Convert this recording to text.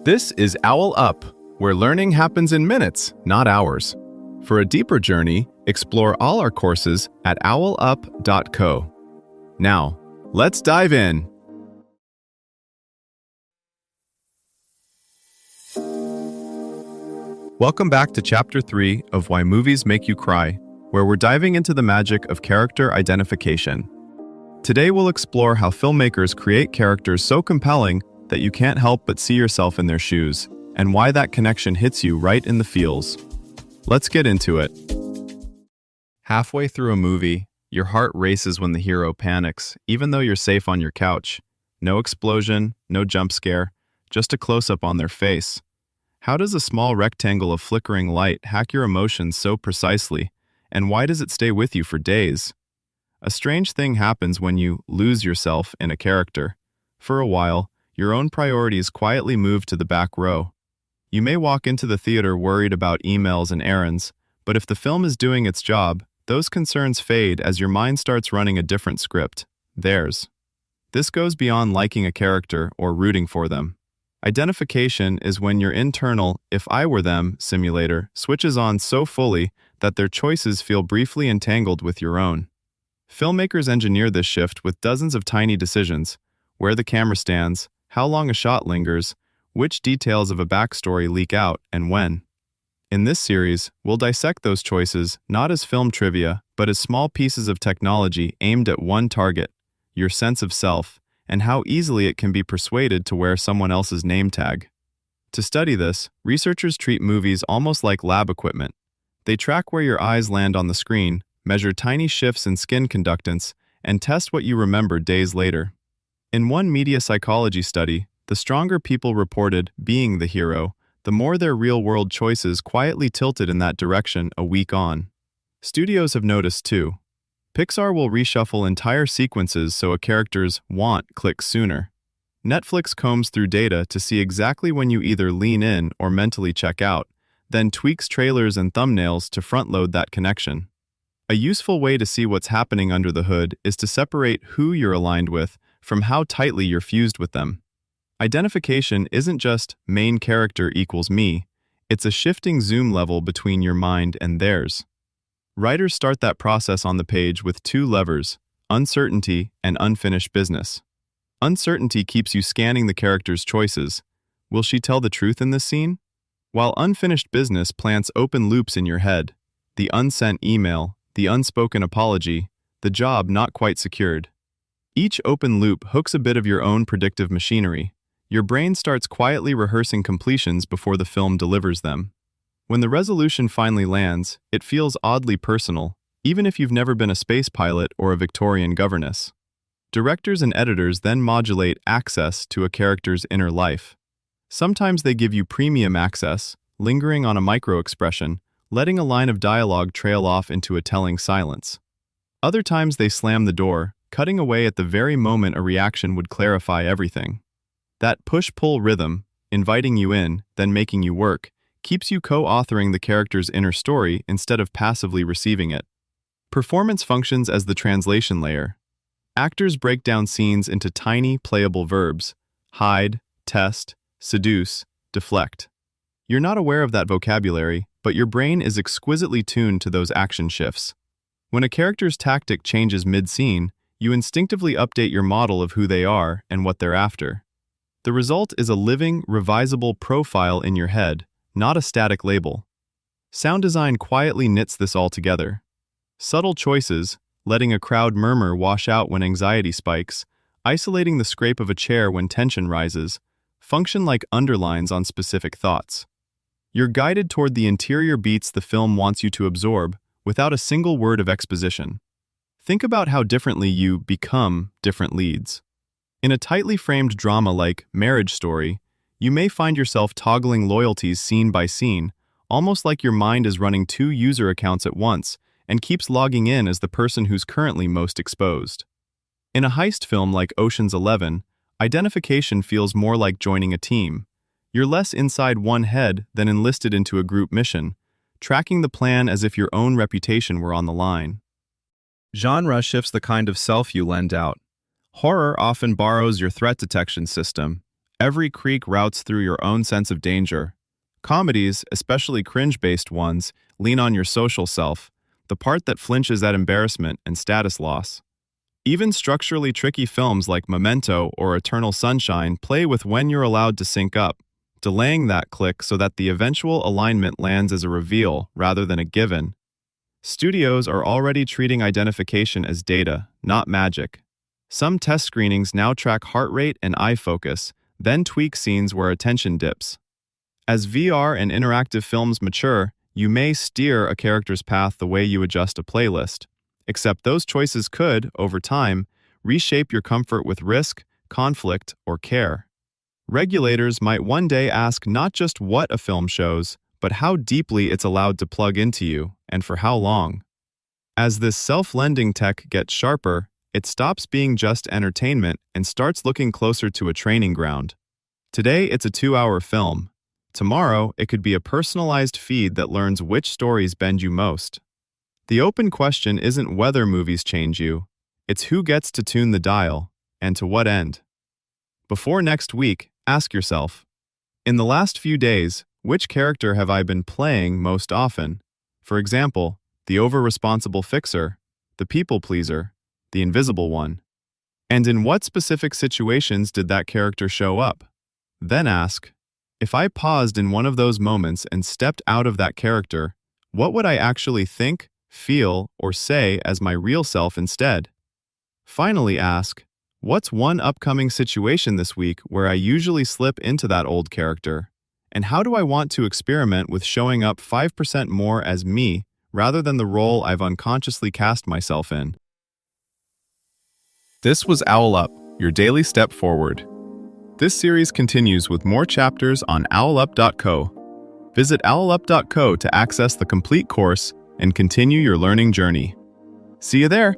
This is OwlUp, where learning happens in minutes, not hours. For a deeper journey, explore all our courses at owlup.co. Now, let's dive in. Welcome back to Chapter 3 of Why Movies Make You Cry, where we're diving into the magic of character identification. Today we'll explore how filmmakers create characters so compelling that you can't help but see yourself in their shoes, and why that connection hits you right in the feels. Let's get into it. Halfway through a movie, your heart races when the hero panics, even though you're safe on your couch. No explosion, no jump scare, just a close-up on their face. How does a small rectangle of flickering light hack your emotions so precisely, and why does it stay with you for days? A strange thing happens when you lose yourself in a character. For a while, your own priorities quietly move to the back row. You may walk into the theater worried about emails and errands, but if the film is doing its job, those concerns fade as your mind starts running a different script, theirs. This goes beyond liking a character or rooting for them. Identification is when your internal "if I were them" simulator switches on so fully that their choices feel briefly entangled with your own. Filmmakers engineer this shift with dozens of tiny decisions: where the camera stands, how long a shot lingers, which details of a backstory leak out, and when. In this series, we'll dissect those choices not as film trivia, but as small pieces of technology aimed at one target: your sense of self, and how easily it can be persuaded to wear someone else's name tag. To study this, researchers treat movies almost like lab equipment. They track where your eyes land on the screen, measure tiny shifts in skin conductance, and test what you remember days later. In one media psychology study, the stronger people reported being the hero, the more their real-world choices quietly tilted in that direction a week on. Studios have noticed too. Pixar will reshuffle entire sequences so a character's want clicks sooner. Netflix combs through data to see exactly when you either lean in or mentally check out, then tweaks trailers and thumbnails to front-load that connection. A useful way to see what's happening under the hood is to separate who you're aligned with from how tightly you're fused with them. Identification isn't just main character equals me, it's a shifting zoom level between your mind and theirs. Writers start that process on the page with two levers: uncertainty and unfinished business. Uncertainty keeps you scanning the character's choices. Will she tell the truth in this scene? While unfinished business plants open loops in your head: the unsent email, the unspoken apology, the job not quite secured. Each open loop hooks a bit of your own predictive machinery. Your brain starts quietly rehearsing completions before the film delivers them. When the resolution finally lands, it feels oddly personal, even if you've never been a space pilot or a Victorian governess. Directors and editors then modulate access to a character's inner life. Sometimes they give you premium access, lingering on a micro-expression, letting a line of dialogue trail off into a telling silence. Other times they slam the door, cutting away at the very moment a reaction would clarify everything. That push-pull rhythm, inviting you in, then making you work, keeps you co-authoring the character's inner story instead of passively receiving it. Performance functions as the translation layer. Actors break down scenes into tiny, playable verbs: hide, test, seduce, deflect. You're not aware of that vocabulary, but your brain is exquisitely tuned to those action shifts. When a character's tactic changes mid-scene, you instinctively update your model of who they are and what they're after. The result is a living, revisable profile in your head, not a static label. Sound design quietly knits this all together. Subtle choices, letting a crowd murmur wash out when anxiety spikes, isolating the scrape of a chair when tension rises, function like underlines on specific thoughts. You're guided toward the interior beats the film wants you to absorb, without a single word of exposition. Think about how differently you become different leads. In a tightly framed drama like Marriage Story, you may find yourself toggling loyalties scene by scene, almost like your mind is running two user accounts at once and keeps logging in as the person who's currently most exposed. In a heist film like Ocean's 11, identification feels more like joining a team. You're less inside one head than enlisted into a group mission, tracking the plan as if your own reputation were on the line. Genre shifts the kind of self you lend out. Horror often borrows your threat detection system. Every creak routes through your own sense of danger. Comedies, especially cringe-based ones, lean on your social self, the part that flinches at embarrassment and status loss. Even structurally tricky films like Memento or Eternal Sunshine play with when you're allowed to sync up, delaying that click so that the eventual alignment lands as a reveal rather than a given. Studios are already treating identification as data, not magic. Some test screenings now track heart rate and eye focus, then tweak scenes where attention dips. As VR and interactive films mature, you may steer a character's path the way you adjust a playlist, except those choices could, over time, reshape your comfort with risk, conflict, or care. Regulators might one day ask not just what a film shows, but how deeply it's allowed to plug into you, and for how long. As this self-lending tech gets sharper, it stops being just entertainment and starts looking closer to a training ground. Today, it's a 2-hour film. Tomorrow, it could be a personalized feed that learns which stories bend you most. The open question isn't whether movies change you, it's who gets to tune the dial, and to what end. Before next week, ask yourself, in the last few days, which character have I been playing most often? For example, the over-responsible fixer, the people-pleaser, the invisible one. And in what specific situations did that character show up? Then ask, if I paused in one of those moments and stepped out of that character, what would I actually think, feel, or say as my real self instead? Finally ask, what's one upcoming situation this week where I usually slip into that old character? And how do I want to experiment with showing up 5% more as me rather than the role I've unconsciously cast myself in? This was OwlUp, your daily step forward. This series continues with more chapters on OwlUp.co. Visit OwlUp.co to access the complete course and continue your learning journey. See you there!